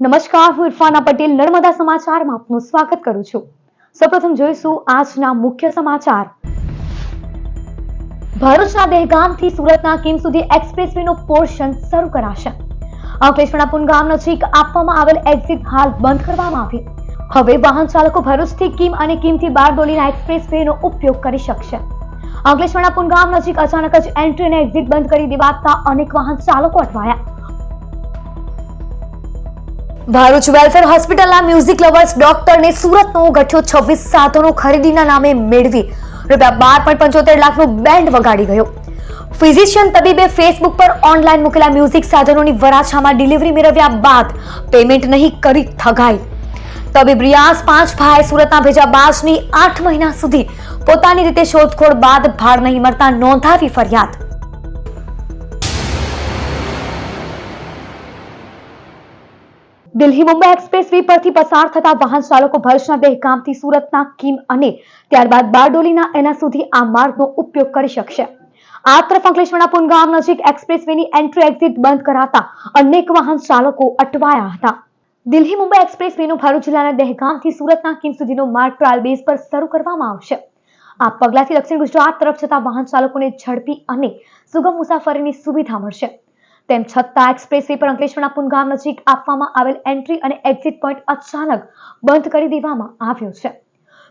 નમસ્કાર, હું ઇરફાના પટેલ નર્મદા સમાચારમાં આપનું સ્વાગત કરું છું। સૌપ્રથમ જોઈશું આજના મુખ્ય સમાચાર। ભરૂચના દહેગામથી સુરતના કિમ સુધી એક્સપ્રેસવેનો પોર્શન શરૂ કરાશે। અંકલેશ્વરના પુનગામ નજીક આપવામાં આવેલ એક્ઝિટ હાલ બંધ કરવામાં આવી। હવે વાહન ચાલકો ભરૂચથી કિમ અને કિમથી બારડોલીના એક્સપ્રેસવેનો ઉપયોગ કરી શકશે। અંકલેશ્વરના પુનગામ નજીક અચાનક જ એન્ટ્રી અને એક્ઝિટ બંધ કરી દેવાતા અનેક વાહન ચાલકો અટવાયા। ભરૂચ વેલફેર હોસ્પિટલના મ્યુઝિક લવર્સ ડોક્ટરને સુરતનો ગઠિયો 26 સાધનો ખરીદીના નામે મેળવી ₹12.75 લાખનો બેન્ડ વગાડી ગયો। ફિઝિશિયન તબીબે ફેસબુક પર ઓનલાઈન મૂકેલા મ્યુઝિક સાધનોની વરાછામાં ડિલિવરી મેળવ્યા બાદ પેમેન્ટ નહીં કરી ઠગાઈ। તબીબ રિયાઝ 5 ભાઈ સુરતના ભેજાબાજની 8 મહિના સુધી પોતાની રીતે શોધખોળ બાદ ભાડ નહીં મળતા નોંધાવી ફરિયાદ। દિલ્હી મુંબઈ એક્સપ્રેસ વે પરથી પસાર થતા વાહન ચાલકો ભરૂચના દહેગામથી સુરતના કિમ અને ત્યારબાદ બારડોલીના એના સુધી આ માર્ગનો ઉપયોગ કરી શકશે। આ તરફ અંકલેશ્વરના પુનગામ નજીક એક્સપ્રેસ વેની એન્ટ્રી એક્ઝિટ બંધ કરાતા અનેક વાહન ચાલકો અટવાયા હતા। દિલ્હી મુંબઈ એક્સપ્રેસ વેનો ભરૂચ જિલ્લાના દહેગામથી સુરતના કિમ સુધીનો માર્ગ ટ્રાયલ બેઝ પર શરૂ કરવામાં આવશે। આ પગલાથી દક્ષિણ ગુજરાત તરફ જતા વાહન ચાલકોને ઝડપી અને સુગમ મુસાફરીની સુવિધા મળશે। તેમ છતાં એક્સપ્રેસ વે પર અંકલેશ્વરના પુનગામ નજીક આપવામાં આવેલ એન્ટ્રી અને એક્ઝિટ પોઈન્ટ અચાનક બંધ કરી દેવામાં આવ્યો છે।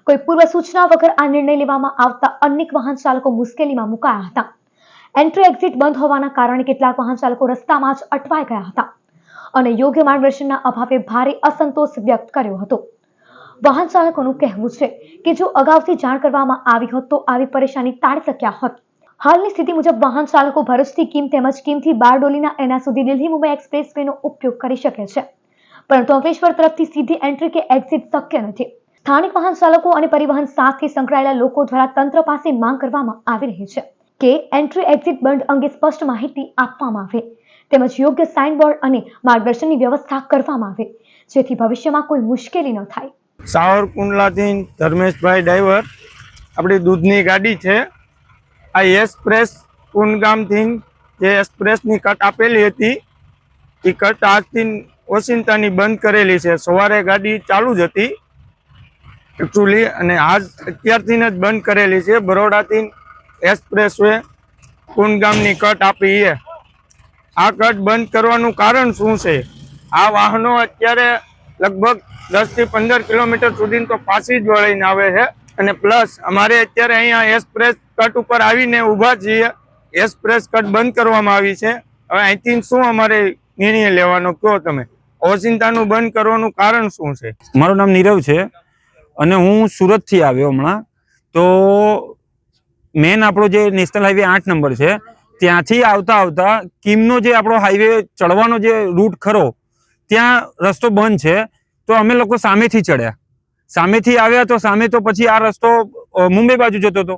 કોઈ પૂર્વ સૂચના વગર આ નિર્ણય લેવામાં આવતા અનેક વાહન ચાલકો મુશ્કેલીમાં મુકાયા હતા। એન્ટ્રી એક્ઝિટ બંધ હોવાના કારણે કેટલાક વાહન ચાલકો રસ્તામાં જ અટવાઈ ગયા હતા અને યોગ્ય માર્ગદર્શનના અભાવે ભારે અસંતોષ વ્યક્ત કર્યો હતો। વાહન ચાલકોનું કહેવું છે કે જો અગાઉથી જાણ કરવામાં આવી હોત તો આવી પરેશાની ટાળી શક્યા હોત। હાલની સ્થિતિ મુજબ વાહન ચાલકો ભરૂચથી કિમ તેમજ કિમથી બારડોલીના એના સુધી દિલ્હી મુંબઈ એક્સપ્રેસ વેનો ઉપયોગ કરી શકે છે, પરંતુ અંકલેશ્વર તરફથી સીધી એન્ટ્રી કે એક્ઝિટ શક્ય નથી। સ્થાનિક વાહન ચાલકો અને પરિવહન સાથે સંકળાયેલા લોકો દ્વારા તંત્ર પાસે માંગ કરવામાં આવી રહી છે કે એન્ટ્રી એક્ઝિટ બંધ અંગે સ્પષ્ટ માહિતી આપવામાં આવે તેમજ યોગ્ય સાઇનબોર્ડ અને માર્ગદર્શનની વ્યવસ્થા કરવામાં આવે જેથી ભવિષ્યમાં કોઈ મુશ્કેલી ન થાય। સાવરકુંડલાથી ધર્મેશભાઈ ડ્રાઈવર, આપણી દૂધની ગાડી છે। આ એક્સપ્રેસ પુનગામથી જે એક્સપ્રેસની કટ આપેલી હતી એ કટ આજથી ઓચિંતાની બંધ કરેલી છે। સવારે ગાડી ચાલુ જ હતી એકચ્યુઅલી અને આજ અત્યારથી જ બંધ કરેલી છે। બરોડાથી એક્સપ્રેસ વે પુનગામની કટ આપી છે। આ કટ બંધ કરવાનું કારણ શું છે? આ વાહનો અત્યારે લગભગ 10 થી 15 કિલોમીટર સુધી તો પાછી જ વળીને આવે છે અને પ્લસ અમારે અત્યારે અહીંયા એક્સપ્રેસ કટ ઉપર આવીને ઊભા છીએ। એક્સપ્રેસ કટ બંધ કરવામાં આવી છે। હવે અહીંથી શું અમારે નિર્ણય લેવાનો કહો તમે? ઓચિંતાનું બંધ કરવાનું કારણ શું છે? મારું નામ નીરવ છે અને હું સુરતથી આવ્યો હમણાં। તો મેન આપણો જે નેશનલ હાઈવે 8 નંબર છે ત્યાંથી આવતા કિમનો જે આપણો હાઈવે ચડવાનો જે રૂટ ખરો ત્યાં રસ્તો બંધ છે। તો અમે લોકો સામેથી ચડ્યા, સામેથી આવ્યા તો સામે તો પછી આ રસ્તો મુંબઈ બાજુ જતો હતો।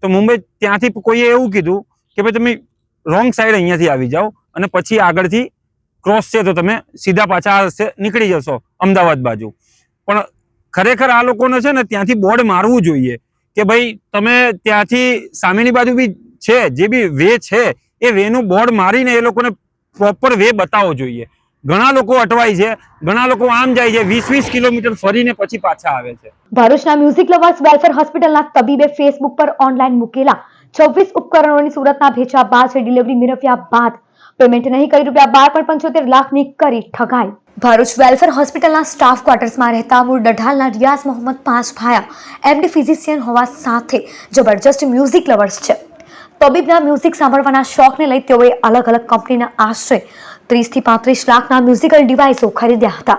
તો મુંબઈ ત્યાંથી કોઈએ એવું કીધું કે ભાઈ તમે રોંગ સાઈડ અહીંયાથી આવી જાઓ અને પછી આગળથી ક્રોસ છે તો તમે સીધા પાછા આ રસ્તે નીકળી જશો અમદાવાદ બાજુ। પણ ખરેખર આ લોકોને છે ને ત્યાંથી બોર્ડ મારવું જોઈએ કે ભાઈ તમે ત્યાંથી સામેની બાજુ બી છે જે બી વે છે એ વેનું બોર્ડ મારીને એ લોકોને પ્રોપર વે બતાવવો જોઈએ। ઘણા લોકો અટવાય છે, ઘણા લોકો આમ જાય છે 20-20 કિલોમીટર ફરીને પછી પાછા આવે છે। ભરૂચના મ્યુઝિક લવર્સ વેલફેર હોસ્પિટલના તબીબે ફેસબુક પર ઓનલાઈન મૂકેલા 26 ઉપકરણોની સુરતના ભેજાબાજે ડિલિવરી મેળવ્યા બાદ પેમેન્ટ નહીં કરી ₹12.75 લાખની કરી ઠગાઈ। ભરૂચ વેલફેર હોસ્પિટલના સ્ટાફ ક્વાર્ટર્સમાં રહેતા મૂળ ડઢાલના રિયાઝ મોહમ્મદ 5 ભાયા એમડી ફિઝિશિયન હોવા સાથે જબરજસ્ત મ્યુઝિક લવર્સ છે। તબીબના મ્યુઝિક સાંભળવાના શોખને લઈ તેઓએ અલગ અલગ કંપનીના આશરે 30 થી 35 લાખના મ્યુઝિકલ ડિવાઇસો ખરીદ્યા હતા।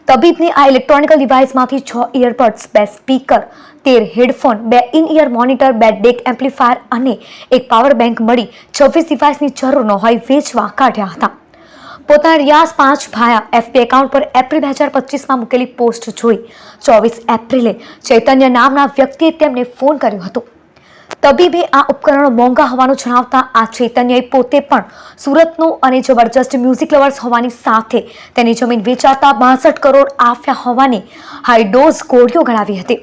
તબીબની આ ઇલેક્ટ્રોનિકલ ડિવાઇસમાંથી 6 earbuds, 2 speaker, 13 headphone, 2 in ear monitor, 2 deck amplifier અને એક પાવર બેંક મળી 26 ડિવાઇસની જરૂર ન હોય વેચવા કાઢ્યા હતા। પોતાના રિયાઝ 5 ભાયા એફબી એકાઉન્ટ પર એપ્રિલ 2025માં મૂકેલી પોસ્ટ જોઈ 24 એપ્રિલે ચૈતન્ય નામના વ્યક્તિએ તેમને ફોન કર્યો હતો। તબીબે આ ઉપકરણો મોંઘા હોવાનું જણાવતા આ ચૈતન્યએ પોતે પણ સુરતનો અને જબરજસ્ત મ્યુઝિક લવર્સ હોવાની સાથે તેની જમીન વેચાતા 62 કરોડ આવ્યા હોવાની હાઈડોઝ ગોળીઓ ગણાવી હતી।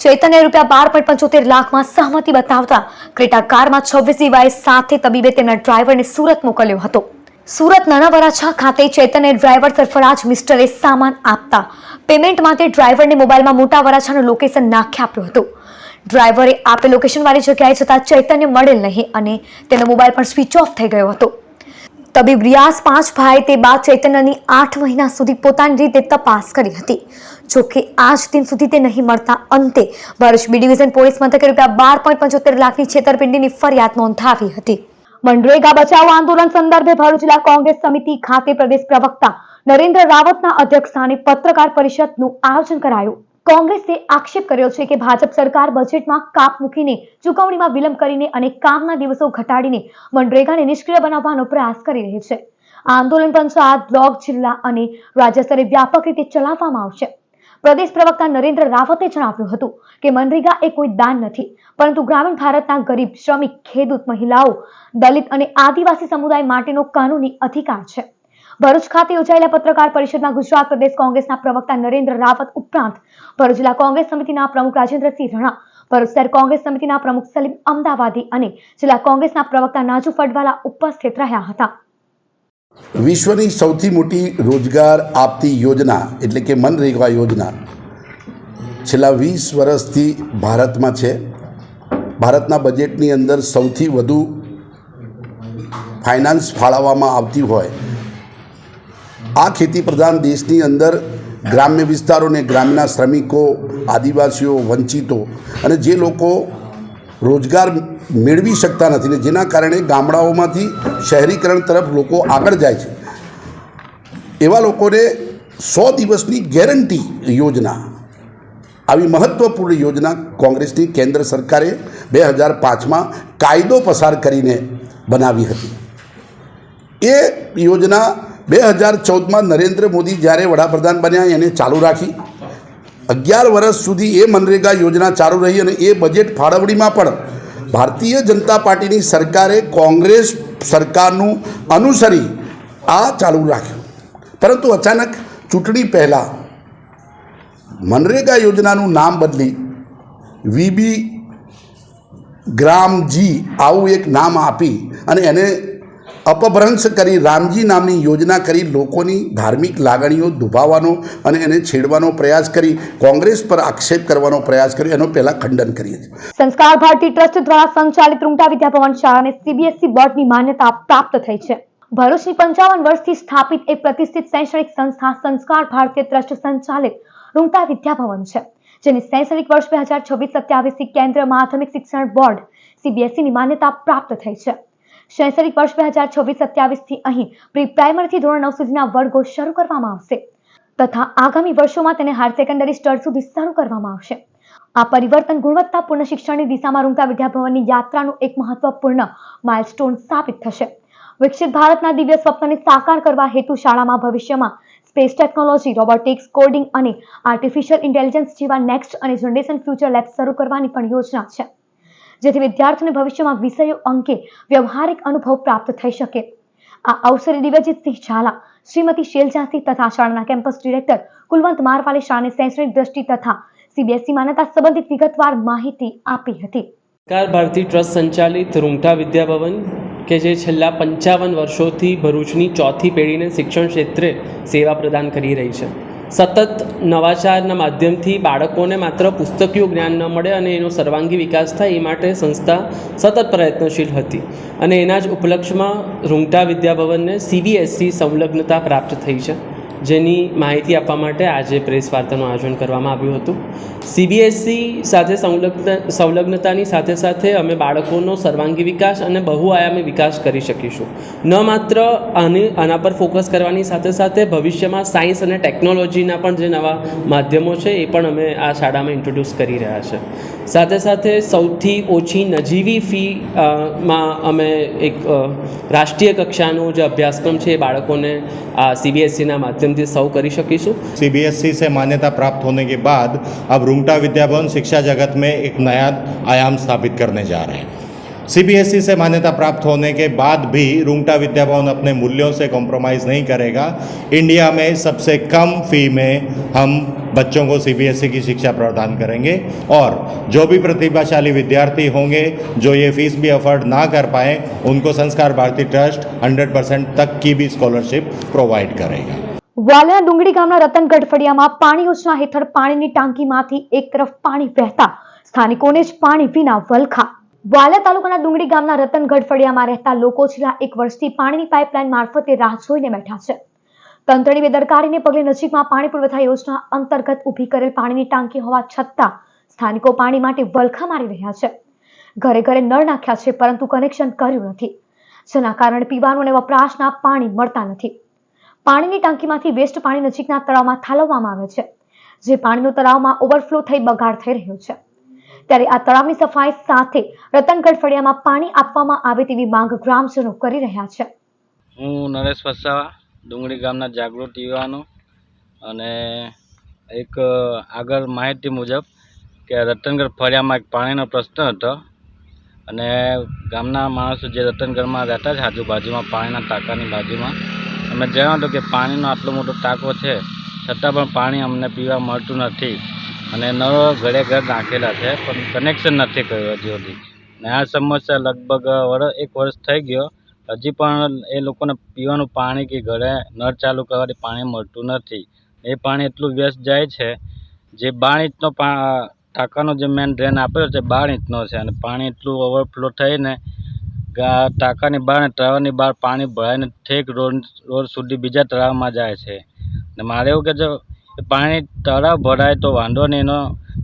ચૈતન્યએ ₹12.75 લાખમાં સહમતિ બતાવતા ક્રેટા કારમાં 26 ડિવાઇસ સાથે તબીબે તેમના ડ્રાઈવરને સુરત મોકલ્યો હતો। સુરત નાના વરાછા ખાતે ચૈતન્ય ડ્રાઈવર સરફરાજ મિસ્ટરે સામાન આપતા પેમેન્ટ માટે ડ્રાઈવરને મોબાઈલમાં મોટા વરાછાનું લોકેશન નાખી આપ્યું હતું. ડ્રાઈવરે આપેલ લોકેશન વાળી જગ્યાએ જતાં ચૈતન્ય મળેલ નહીં અને તેનો મોબાઈલ પણ સ્વિચ ઓફ થઈ ગયો હતો. તબીબ રિયાઝ 5 ભાઈ તે બાદ ચૈતન્યની 8 મહિના સુધી પોતાની રીતે તપાસ કરી હતી. જોકે આજ દિન સુધી તે નહીં મળતા અંતે ભરૂચ બી ડિવિઝન પોલીસ મથકે ₹12.75 લાખની છેતરપિંડીની ફરિયાદ નોંધાવી હતી. મનરેગા બચાવો આંદોલન સંદર્ભે ભરૂચ જિલ્લા કોંગ્રેસ સમિતિ ખાતે પ્રદેશ પ્રવક્તા નરેન્દ્ર રાવતના અધ્યક્ષસ્થાને પત્રકાર પરિષદનું આયોજન કરાયું. કોંગ્રેસે આક્ષેપ કર્યો છે કે ભાજપ સરકાર બજેટમાં કાપ મૂકીને ચૂકવણીમાં વિલંબ કરીને અને કામના દિવસો ઘટાડીને મનરેગાને નિષ્ક્રિય બનાવવાનો પ્રયાસ કરી રહી છે. આ આંદોલન પંચાયત બ્લોક જિલ્લા અને રાજ્ય સ્તરે વ્યાપક રીતે ચલાવવામાં આવશે. પ્રદેશ પ્રવક્તા નરેન્દ્ર રાવતે જણાવ્યું હતું કે મનરેગા એ કોઈ દાન નથી, પરંતુ ગ્રામીણ ભારતના ગરીબ, શ્રમિક, ખેડૂત, મહિલાઓ, દલિત અને આદિવાસી સમુદાય માટેનો કાનૂની અધિકાર છે. ભરૂચ ખાતે યોજાયેલા પત્રકાર પરિષદમાં ગુજરાત પ્રદેશ કોંગ્રેસના પ્રવક્તા નરેન્દ્ર રાવત ઉપરાંત ભરૂચ જિલ્લા કોંગ્રેસ સમિતિના પ્રમુખ રાજેન્દ્રસિંહ રણા, ભરૂચ શહેર કોંગ્રેસ સમિતિના પ્રમુખ સલીમ અમદાવાદી અને જિલ્લા કોંગ્રેસના પ્રવક્તા નાજુ ફડવાલા ઉપસ્થિત રહ્યા હતા. વિશ્વની સૌથી મોટી રોજગાર આપતી યોજના એટલે કે મનરેગા યોજના છેલ્લા 20 વર્ષથી ભારતમાં છે. ભારતના બજેટની અંદર સૌથી વધુ ફાઇનાન્સ ફાળવવામાં આવતી હોય આ ખેતી પ્રધાન દેશની અંદર ગ્રામ્ય વિસ્તારોને, ગ્રામ્યના શ્રમિકો, આદિવાસીઓ, વંચિતો અને જે લોકો રોજગાર મેળવી શકતા નથી ને જેના કારણે ગામડાઓમાંથી શહેરીકરણ તરફ લોકો આગળ જાય છે એવા લોકોને 100 દિવસની ગેરંટી યોજના, આવી મહત્ત્વપૂર્ણ યોજના કોંગ્રેસની કેન્દ્ર સરકારે 2005માં કાયદો પસાર કરીને બનાવી હતી. એ યોજના 2014માં નરેન્દ્ર મોદી જ્યારે વડાપ્રધાન બન્યા એને ચાલુ રાખી. 11 વર્ષ સુધી એ મનરેગા યોજના ચાલુ રહી અને એ બજેટ ફાળવણીમાં પણ ભારતીય જનતા પાર્ટીની સરકારે કોંગ્રેસ સરકારનું અનુસરી આ ચાલુ રાખ્યું. પરંતુ અચાનક ચૂંટણી પહેલાં મનરેગા યોજનાનું નામ બદલી વીબી ગ્રામજી આવું એક નામ આપી અને એને અપભ્રંશ કરી રામજી નામની યોજના કરી લોકોની ધાર્મિક લાગણીઓ દુભાવવાનો અને એને છેડવાનો પ્રયાસ કરી કોંગ્રેસ પર આક્ષેપ કરવાનો પ્રયાસ કર્યો. એનો પહેલા ખંડન કરીએ છીએ. સંસ્કાર ભારતી ટ્રસ્ટ દ્વારા સંચાલિત રૂંગટા વિદ્યાભવન શાળાને સીબીએસઈ બોર્ડની માન્યતા પ્રાપ્ત થઈ છે. ભરૂચની 55 વર્ષથી સ્થાપિત એક પ્રતિષ્ઠિત શૈક્ષણિક સંસ્થા સંસ્કાર ભારતીય ટ્રસ્ટ સંચાલિત રૂંગટા વિદ્યાભવન છે, જેની શૈક્ષણિક વર્ષ 2026-27 થી કેન્દ્રીય માધ્યમિક શિક્ષણ બોર્ડ સીબીએસઈની માન્યતા પ્રાપ્ત થઈ છે. શૈક્ષણિક વર્ષ 2026-27 થી અહીં પ્રી પ્રાઇમરીથી ધોરણ 9 સુધીના વર્ગો શરૂ કરવામાં આવશે તથા આગામી વર્ષોમાં તેને હાયર સેકન્ડરી સ્તર સુધી શરૂ કરવામાં આવશે. આ પરિવર્તન ગુણવત્તાપૂર્ણ શિક્ષણની દિશામાં રૂંગટા વિદ્યાભવનની યાત્રાનું એક મહત્વપૂર્ણ માઇલસ્ટોન સાબિત થશે. વિકસિત ભારતના દિવ્ય સ્વપ્નને સાકાર કરવા હેતુ શાળામાં ભવિષ્યમાં સ્પેસ ટેકનોલોજી, રોબોટિક્સ, કોડિંગ અને આર્ટિફિશિયલ ઇન્ટેલિજન્સ જેવા નેક્સ્ટ અને જનરેશન ફ્યુચર લેબ શરૂ કરવાની પણ યોજના છે, જેથી વિદ્યાર્થીઓને ભવિષ્યમાં વિષયો અંગે વ્યવહારિક અનુભવ પ્રાપ્ત થઈ શકે. આ અવસરે દિવ્યજીતસિંહ ઝાલા, શ્રીમતી શૈલજાસિંહ તથા શાળાના કેમ્પસ ડિરેક્ટર કુલવંત મારવાલે શાળાને શૈક્ષણિક દ્રષ્ટિ તથા સીબીએસઈ માન્યતા સંબંધિત વિગતવાર માહિતી આપી હતી. સંસ્કાર ભારતી ટ્રસ્ટ સંચાલિત રૂંગટા વિદ્યાભવન કે જે છેલ્લા 55 વર્ષોથી ભરૂચની ચોથી પેઢીને શિક્ષણ ક્ષેત્રે સેવા પ્રદાન કરી રહી છે. સતત નવાચારના માધ્યમથી બાળકોને માત્ર પુસ્તકીય જ્ઞાન ન મળે અને એનો સર્વાંગી વિકાસ થાય એ માટે સંસ્થા સતત પ્રયત્નશીલ હતી અને એના જ ઉપલક્ષમાં રૂંગટા વિદ્યાભવનને સીબીએસઈ સંલગ્નતા પ્રાપ્ત થઈ છે, જેની માહિતી આપવા માટે આજે પ્રેસ વાર્તાનું આયોજન કરવામાં આવ્યું હતું. સીબીએસઈ સાથે સંલગ્નતાની સાથે સાથે અમે બાળકોનો સર્વાંગી વિકાસ અને બહુઆયામી વિકાસ કરી શકીશું. ન માત્ર આના પર ફોકસ કરવાની સાથે સાથે ભવિષ્યમાં સાયન્સ અને ટેકનોલોજીના પણ જે નવા માધ્યમો છે એ પણ અમે આ શાળામાં ઇન્ટ્રોડ્યુસ કરી રહ્યા છે. સાથે સાથે સૌથી ઓછી નજીવી ફીમાં અમે એક રાષ્ટ્રીય કક્ષાનો જે અભ્યાસક્રમ છે એ બાળકોને આ सीबीएसई माध्यम से सौ करी सकीशु. सीबीएसई से मान्यता प्राप्त होने के बाद अब रूंगटा विद्याभवन शिक्षा जगत में एक नया आयाम स्थापित करने जा रहे हैं. सीबीएसई से मान्यता प्राप्त होने के बाद भी रूंगटा विद्या भवन अपने मूल्यों से कॉम्प्रोमाइज़ नहीं करेगा। इंडिया में सबसे कम फी में हम बच्चों को सीबीएसई की शिक्षा प्रदान करेंगे और जो भी प्रतिभाशाली विद्यार्थी होंगे जो ये फीस भी अफोर्ड ना कर पाए उनको संस्कार भारती ट्रस्ट 100% तक की भी स्कॉलरशिप प्रोवाइड करेगा। વાલિયા ડુંગળી ગામના રતનગઢ ફળિયામાં પાણી યોજના હેઠળ પાણીની ટાંકીમાંથી એક તરફ પાણી વહેતા સ્થાનિકોને જ પાણી વિના વલખા। વાલિયા તાલુકાના ડુંગળી ગામના રતનગઢ ફળિયામાં રહેતા લોકો છેલ્લા 1 વર્ષથી પાણીની પાઇપલાઇન મારફતે રાહ જોઈને બેઠા છે। તંત્રની બેદરકારીને પગલે નજીકમાં પાણી પુરવઠા યોજના અંતર્ગત ઊભી કરેલ પાણીની ટાંકી હોવા છતાં સ્થાનિકો પાણી માટે વલખા મારી રહ્યા છે। ઘરે ઘરે નળ નાખ્યા છે પરંતુ કનેક્શન કર્યું નથી, જેના કારણે પીવાનું અને વપરાશના પાણી મળતા નથી। પાણીની ટાંકીમાંથી વેસ્ટ પાણી નજીકના તળાવમાં ઠાલવવામાં આવે છે, જે પાણીનો તળાવમાં ઓવરફ્લો થઈ બગાડ થઈ રહ્યો છે। ત્યારે આ તળાવની સફાઈ સાથે રતનગઢ ફળિયામાં પાણી આપવામાં આવે તેવી માંગ ગ્રામજનો કરી રહ્યા છે। હું નરેશ વસાવા ડુંગળી ગામના જાગૃત યુવાનો અને એક આગળ માહિતી મુજબ કે રતનગઢ ફળિયામાં એક પાણીનો પ્રશ્ન હતો અને ગામના માણસો જે રતનગઢમાં રહેતા છે આજુબાજુમાં પાણીના ટાંકાની બાજુમાં અમે જણાવ્યું હતું કે પાણીનો આટલો મોટો ટાંકો છે છતાં પણ પાણી અમને પીવા મળતું નથી અને નળો ઘરે ઘર નાખેલા છે પણ કનેક્શન નથી કર્યું હજી સુધી ને આ સમસ્યા લગભગ 1 વર્ષ થઈ ગયો હજી પણ એ લોકોને પીવાનું પાણી કે ઘરે નળ ચાલુ કરવાથી પાણી મળતું નથી। એ પાણી એટલું વ્યસ્ત જાય છે જે 12 ઇંચનો ટાંકાનો જે મેન ડ્રેન આપેલો છે 12 ઇંચનો છે અને પાણી એટલું ઓવરફ્લો થઈને ટાંકાની બહાર અને તળાવની બહાર પાણી ભરાઈને ઠેક રોડ સુધી બીજા તળાવમાં જાય છે ને મારે એવું કે જો પાણી તળાવ ભરાય તો વાંધો નહીં, એનો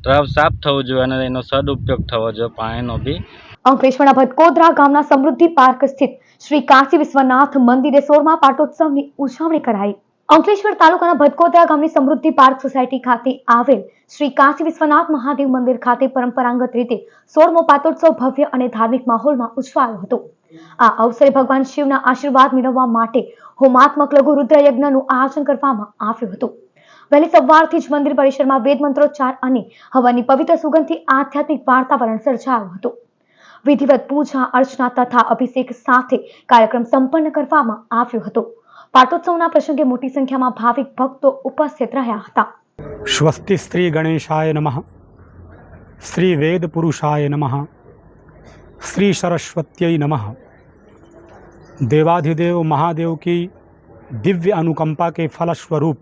તળાવ સાફ થવું જોઈએ અને એનો સદુપયોગ થવો જોઈએ પાણીનો બી। અંકલેશ્વરના ભટકોદરા ગામના સમૃદ્ધિ પાર્ક સ્થિત શ્રી કાશી વિશ્વનાથ મંદિરે 16મા પાટોત્સવની ઉજવણી કરાઈ। અંકલેશ્વર તાલુકાના ભટકોદરા ગામની સમૃદ્ધિ પાર્ક સોસાયટી ખાતે આવેલ શ્રી કાશી વિશ્વનાથ મહાદેવ મંદિર ખાતે પરંપરાગત રીતે 16મો પાટોત્સવ ભવ્ય અને ધાર્મિક માહોલમાં ઉજવાયો હતો। આ અવસરે ભગવાન શિવના આશીર્વાદ મેળવવા માટે હોમાત્મક લઘુ રુદ્ર યજ્ઞનું આયોજન કરવામાં આવ્યું હતું। વહેલી સવારથી જ મંદિર પરિસરમાં વેદ મંત્રોચ્ચાર અને હવનની પવિત્ર સુગંધથી આધ્યાત્મિક વાતાવરણ સર્જાયું હતું। વિધિવત પૂજા અર્ચના તથા અભિષેક સાથે કાર્યક્રમ સંપન્ન કરવામાં આવ્યો હતો। પાટોત્સવના પ્રસંગે મોટી સંખ્યામાં ભાવિક ભક્તો ઉપસ્થિત રહ્યા હતા। स्वस्ति श्री गणेशाय नमः, श्री वेद पुरुषाय नमः, श्री सरस्वत्यै नमः। देवाधिदेव महादेव की दिव्य अनुकंपा के फलस्वरूप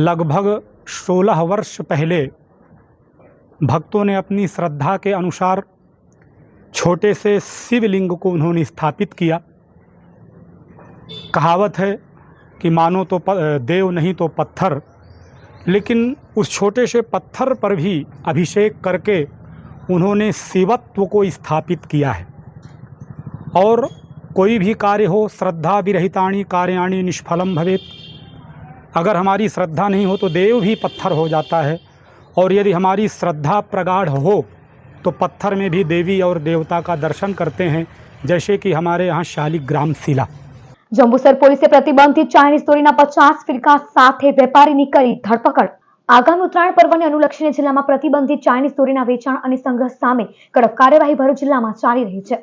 लगभग 16 वर्ष पहले भक्तों ने अपनी श्रद्धा के अनुसार छोटे से शिवलिंग को उन्होंने स्थापित किया। कहावत है कि मानो तो देव नहीं तो पत्थर, लेकिन उस छोटे से पत्थर पर भी अभिषेक करके उन्होंने शिवत्व को स्थापित किया है। और कोई भी कार्य हो श्रद्धा विरहितानि कार्याणि निष्फलम भवेत्। अगर हमारी श्रद्धा नहीं हो तो देव भी पत्थर हो जाता है, और यदि हमारी श्रद्धा प्रगाढ़ हो तो पत्थर में भी देवी और देवता का दर्शन करते हैं, जैसे कि हमारे यहाँ शालिग्राम शिला। જંબુસર પોલીસે પ્રતિબંધિત ચાઇનીઝ દોરીના 50 ફિરકા સાથે વેપારીની કરી ધરપકડ। આગામી ઉત્તરાયણ પર્વને અનુલક્ષીને જિલ્લામાં પ્રતિબંધિત ચાઇનીઝ દોરીના વેચાણ અને સંગ્રહ સામે કડક કાર્યવાહી ભરૂચ જિલ્લામાં ચાલી રહી છે।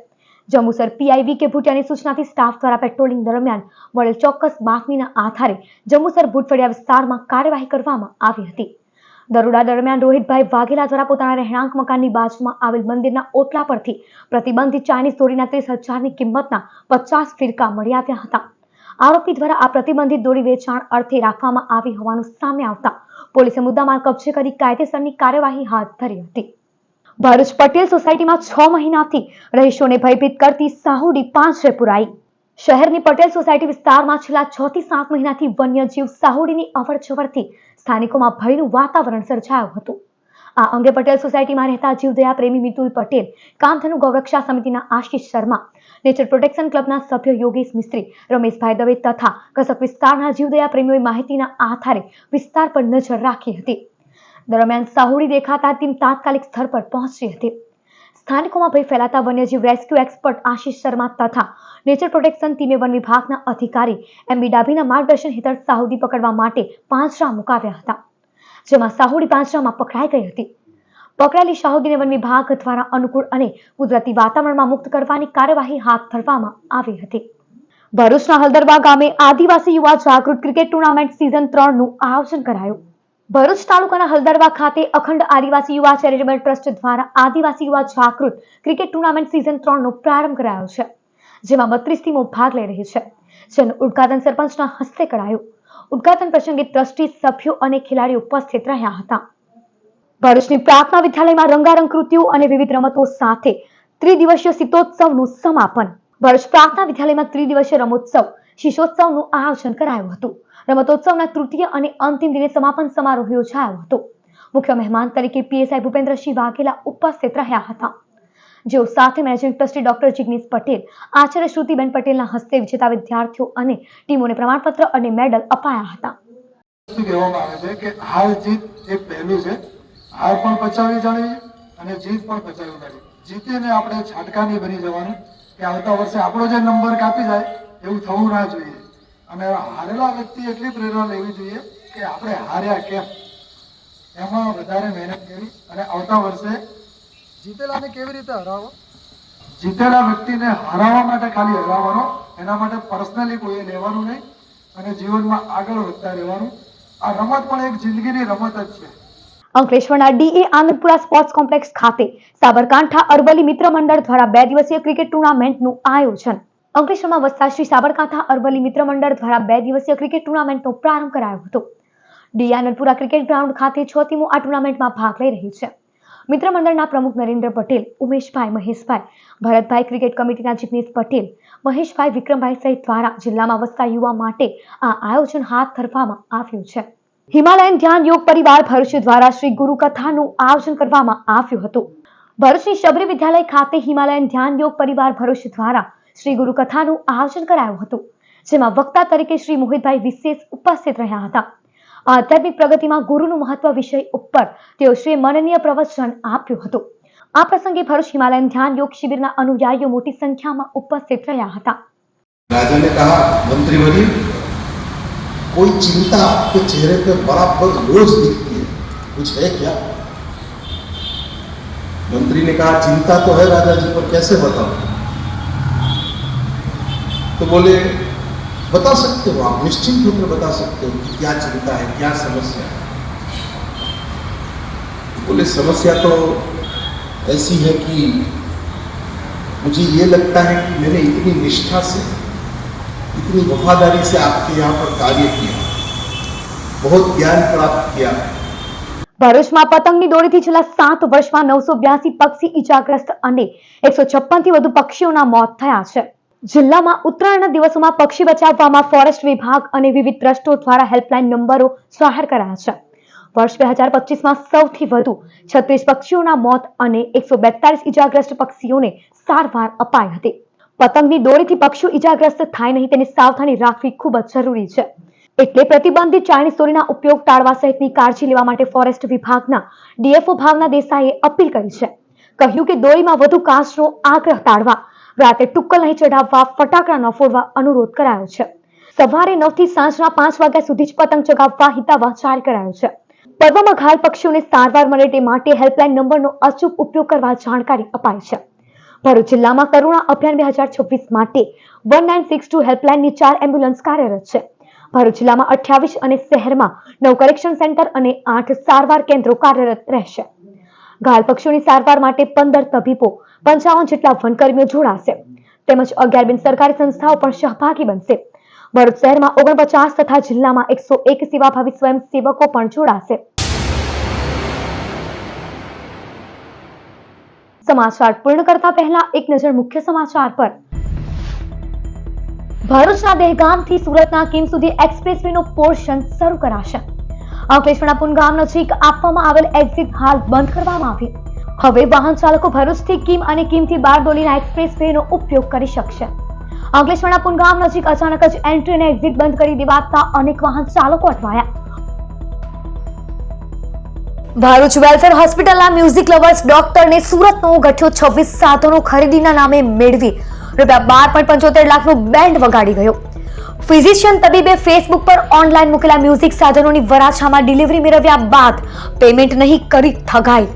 જંબુસર પીઆઈ વી.કે. ભૂટિયાની સૂચનાથી સ્ટાફ દ્વારા પેટ્રોલિંગ દરમિયાન મળેલ ચોક્કસ બાતમીના આધારે જંબુસર ભૂટફળિયા વિસ્તારમાં કાર્યવાહી કરવામાં આવી હતી। દરોડા દરમિયાન રોહિતભાઈ વાઘેલા દ્વારા પોતાના રહેણાંક મકાનની બાજુમાં આવેલ મંદિરના ઓટલા પરથી પ્રતિબંધિત ચાઇનીઝ દોરીના 30,000ની કિંમતના 50 ફિરકા મળી આવ્યા હતા। આરોપી દ્વારા આ પ્રતિબંધિત દોરી વેચાણ અર્થે રાખવામાં આવી હોવાનું સામે આવતા પોલીસે મુદ્દામાલ કબજે કરી કાયદેસરની કાર્યવાહી હાથ ધરી હતી। ભરૂચ પટેલ સોસાયટીમાં 6 મહિનાથી રહીશોને ભયભીત કરતી સાહુડી પાંજરે પુરાઈ। શહેરની પટેલ સોસાયટી વિસ્તારમાં છેલ્લા 6 થી 7 મહિનાથી વન્યજીવ સાહુડીની અવરજવરથી સ્થાનિકોમાં ભયનું વાતાવરણ સર્જાયું હતું। આ અંગે પટેલ સોસાયટીમાં રહેતા જીવદયા પ્રેમી મિતુલ પટેલ, કામધેનુ ગૌરક્ષા સમિતિના આશીષ શર્મા, નેચર પ્રોટેક્શન ક્લબના સભ્ય યોગેશ મિસ્ત્રી, રમેશભાઈ દવે તથા કસક વિસ્તારના જીવદયા પ્રેમીઓએ માહિતીના આધારે વિસ્તાર પર નજર રાખી હતી। દરમિયાન સાહુડી દેખાતા ટીમ તાત્કાલિક સ્થળ પર પહોંચી હતી। સ્થાનિકોમાં ભય ફેલાતા વન્યજીવ રેસ્ક્યુ એક્સપર્ટ આશીષ શર્મા તથા નેચર પ્રોટેક્શન ટીમે વન વિભાગના અધિકારી એમબી ડાભીના માર્ગદર્શન હેઠળ સાહુડી પકડવા માટે પાંજરા મુકાવ્યા હતા, જેમાં સાહુડી પાંજરામાં પકડાઈ ગઈ હતી। પકડાયેલી શાહુદીને વન વિભાગ દ્વારા અનુકૂળ અને કુદરતી વાતાવરણમાં મુક્ત કરવાની કાર્યવાહી હાથ ધરવામાં આવી હતી. ભરૂચના હલદરવા ગામે આદિવાસી યુવા જાગૃત ક્રિકેટ ટુર્નામેન્ટ સિઝન 3 નું આયોજન કરાયું. ભરૂચ તાલુકાના હલદરવા ખાતે અખંડ આદિવાસી યુવા ચેરિટેબલ ટ્રસ્ટ દ્વારા આદિવાસી યુવા જાગૃત ક્રિકેટ ટુર્નામેન્ટ સિઝન 3 નો પ્રારંભ કરાયો છે, જેમાં 32 ટીમો ભાગ લઈ રહી છે, જેનું ઉદ્ઘાટન સરપંચના હસ્તે કરાયું. ઉદ્ઘાટન પ્રસંગે ટ્રસ્ટી સભ્યો અને ખેલાડીઓ ઉપસ્થિત રહ્યા હતા. ભરૂચની પ્રાર્થના વિદ્યાલયમાં રંગારંગ કૃતિઓ અને વિવિધ રમતો સાથે ત્રિદિવસીય શીતોત્સવનું સમાપન. ભરૂચ પ્રાર્થના વિદ્યાલયમાં ત્રિદિવસીય રમોત્સવ શિશોત્સવનું આયોજન કરાયું હતું. રમતોત્સવના તૃતીય અને અંતિમ દિને સમાપન સમારોહ યોજાયો હતો. મુખ્ય મહેમાન તરીકે પીએસઆઈ ભૂપેન્દ્રસિંહ વાઘેલા ઉપસ્થિત રહ્યા હતા, જેઓ સાથે managing trustee doctor Jignesh Patel, Acharya શ્રુતિબેન પટેલના હસ્તે વિજેતા વિદ્યાર્થીઓ અને ટીમોને પ્રમાણપત્ર અને મેડલ અપાયા હતા. કહેવામાં આવે છે કે હાર જીત એક પહેલું છે. હાર પણ પચાવી જાણવી અને જીત પણ પચાવી જાણવી. જીતીને આપણે છાટકાની બની જવાનું કે આવતા વર્ષે આપણો જે નંબર કાપી જાય એવું થવું ના જોઈએ. અને હારેલા વ્યક્તિ એટલી પ્રેરણા લેવી જોઈએ કે આપણે હાર્યા કેમ, એમાં વધારે મહેનત કરી અને આવતા વર્ષે જીતેલાને કેવી રીતે હરાવો, જીતેલા વ્યક્તિને હરાવવા માટે ખાલી હરાવવાનો, એના માટે પર્સનલી કોઈએ લેવાનું નહીં અને જીવનમાં આગળ વધતા રહેવાનું. આ રમત પણ એક જિંદગીની રમત જ છે. અંકલેશ્વરના ડીએ આનંદપુરા સ્પોર્ટ્સ કોમ્પ્લેક્સ ખાતે સાબરકાંઠા અરવલ્લી મિત્ર મંડળ દ્વારા 2 દિવસીય ક્રિકેટ ટુર્નામેન્ટનું આયોજન. અંકલેશ્વરમાં વસતા શ્રી સાબરકાંઠા અરવલ્લી મિત્ર મંડળ દ્વારા 2 દિવસીય ક્રિકેટ ટુર્નામેન્ટનો પ્રારંભ કરાયો હતો. ડીએ આનંદપુરા ક્રિકેટ ગ્રાઉન્ડ ખાતે 6 ટીમો આ ટુર્નામેન્ટમાં ભાગ લઈ રહી છે. મિત્ર મંડળના પ્રમુખ નરેન્દ્ર પટેલ, ઉમેશભાઈ, મહેશભાઈ, ભરતભાઈ, ક્રિકેટ કમિટીના જિગ્નેશ પટેલ, મહેશભાઈ, વિક્રમભાઈ સહિત દ્વારા જિલ્લામાં વસતા યુવા માટે આ આયોજન હાથ ધરવામાં આવ્યું છે. હિમાલયન ધ્યાન યોગ પરિવાર ભરૂચ દ્વારા શ્રી ગુરુ કથાનું આયોજન કરવામાં આવ્યું હતું. ભરૂચની શબરી વિદ્યાલય ખાતે હિમાલયન ધ્યાન યોગ પરિવાર ભરૂચ દ્વારા શ્રી ગુરુ કથાનું આયોજન કરાયું હતું, જેમાં વક્તા તરીકે શ્રી મોહિતભાઈ વિશેષ ઉપસ્થિત રહ્યા હતા. આધ્યાત્મિક પ્રગતિમાં ગુરુનું મહત્વ વિષય ઉપર તેઓ શ્રી માનનીય પ્રવચન આપ્યું હતું. આ પ્રસંગે ભરૂચ હિમાલયન ધ્યાન યોગ શિબિરના અનુયાયીઓ મોટી સંખ્યામાં ઉપસ્થિત રહ્યા હતા. राजा ने कहा, मंत्रीवर्य, कोई चिंता आपके चेहरे पे बराबर रोज दिखती है, कुछ है क्या? मंत्री ने कहा, चिंता तो है राजा जी, पर कैसे बताऊं? तो बोले, बता सकते हो आप, निश्चिंत होकर बता सकते हो कि क्या चिंता है, क्या समस्या है? बोले, समस्या तो ऐसी है कि मुझे ये लगता है कि मैंने इतनी निष्ठा से, इतनी वफादारी से आपके यहाँ पर कार्य किया, बहुत ज्ञान प्राप्त किया. ભરૂચમાં પતંગની દોરીથી છેલ્લા 7 વર્ષમાં 982 પક્ષી ઈજાગ્રસ્ત અને 156 થી વધુ પક્ષીઓના મોત થયા છે. જિલ્લામાં ઉત્તરાયણના દિવસોમાં પક્ષી બચાવવામાં ફોરેસ્ટ વિભાગ અને વિવિધ ટ્રસ્ટો દ્વારા હેલ્પલાઇન નંબરો જાહેર કરાયા છે. વર્ષ 2025માં સૌથી વધુ 36 પક્ષીઓના મોત અને 142 ઈજાગ્રસ્ત પક્ષીઓને સારવાર અપાઈ હતી. પતંગની દોરીથી પક્ષીઓ ઈજાગ્રસ્ત થાય નહીં તેની સાવધાની રાખવી ખૂબ જ જરૂરી છે. એટલે પ્રતિબંધિત ચાઇનીઝ દોરીના ઉપયોગ ટાળવા સહિતની કાળજી લેવા માટે ફોરેસ્ટ વિભાગના ડીએફઓ ભાવના દેસાઈએ અપીલ કરી છે. કહ્યું કે દોરીમાં વધુ કાચનો આગ્રહ ટાળવા, રાતે ટુક્કલ નહીં ચઢાવવા, ફટાકડા ન ફોડવા અનુરોધ કરાયો છે. સવારે 9 થી સાંજના 5 વાગ્યા સુધી જ પતંગ ચગાવવા હિતાવહ જારી કરાયો છે. પર્વમાં ઘાયલ પક્ષીઓને સારવાર મળે તે માટે હેલ્પલાઇન નંબરનો અચૂક ઉપયોગ કરવા જાણકારી અપાઈ છે. ભરૂચ જિલ્લામાં કરુણા અભિયાન 2026 માટે 1962 હેલ્પલાઇનની 4 એમ્બ્યુલન્સ કાર્યરત છે. ભરૂચ જિલ્લામાં 28 અને શહેરમાં 9 કરેક્શન સેન્ટર અને 8 સારવાર કેન્દ્રો કાર્યરત રહેશે. ઘાયલ પક્ષીઓની સારવાર માટે 15 તબીબો, 55 જેટલા વનકર્મીઓ જોડાશે, તેમજ 11 બિન સરકારી સંસ્થાઓ પણ સહભાગી બનશે. ભરૂચ શહેરમાં 49 તથા જિલ્લામાં 101 સેવાભાવી સ્વયંસેવકો પણ જોડાશે. સમાચાર પૂર્ણ કરતા પહેલા એક નજર મુખ્ય સમાચાર પર. ભરૂચના દહેગામથી સુરતના કીમ સુધી એક્સપ્રેસવેનો પોર્શન શરૂ કરાશે. અંકલેશ્વરના પુનગામ નજીક આપવામાં આવેલ એક્ઝિટ હાલ બંધ કરવામાં આવી. હવે વાહન ચાલકો ભરૂચથી કીમ અને કીમથી બારડોલીના એક્સપ્રેસવેનો ઉપયોગ કરી શકશે. અંકલેશ્વરના પુનગામ નજીક અચાનક જ એન્ટ્રી અને એક્ઝિટ બંધ કરી દેવાતા અનેક વાહન ચાલકો અટવાયા. ભરૂચ વેલફેર હોસ્પિટલના મ્યુઝિક લવર્સ ડોક્ટરને સુરતનો ગઠિયો 26 સાધનો ખરીદીના નામે મેળવી ₹12.75 લાખનું બેન્ડ વગાડી ગયો. ફિઝિશિયન તબીબે ફેસબુક પર ઓનલાઈન મૂકેલા મ્યુઝિક સાધનોની વરાછામાં ડિલિવરી મેળવ્યા બાદ પેમેન્ટ નહીં કરી ઠગાઈ.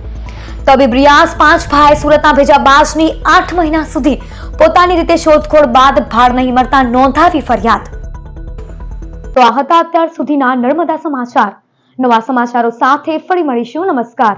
તબીબ રિયાઝ 5 ભાઈ સુરતના ભેજાબાજની 8 મહિના સુધી પોતાની રીતે શોધખોળ બાદ ભાડ નહીં મળતા નોંધાવી ફરિયાદ. તો આ હતા અત્યાર સુધીના નર્મદા સમાચાર. નવા સમાચારો સાથે ફરી મળીશું. નમસ્કાર.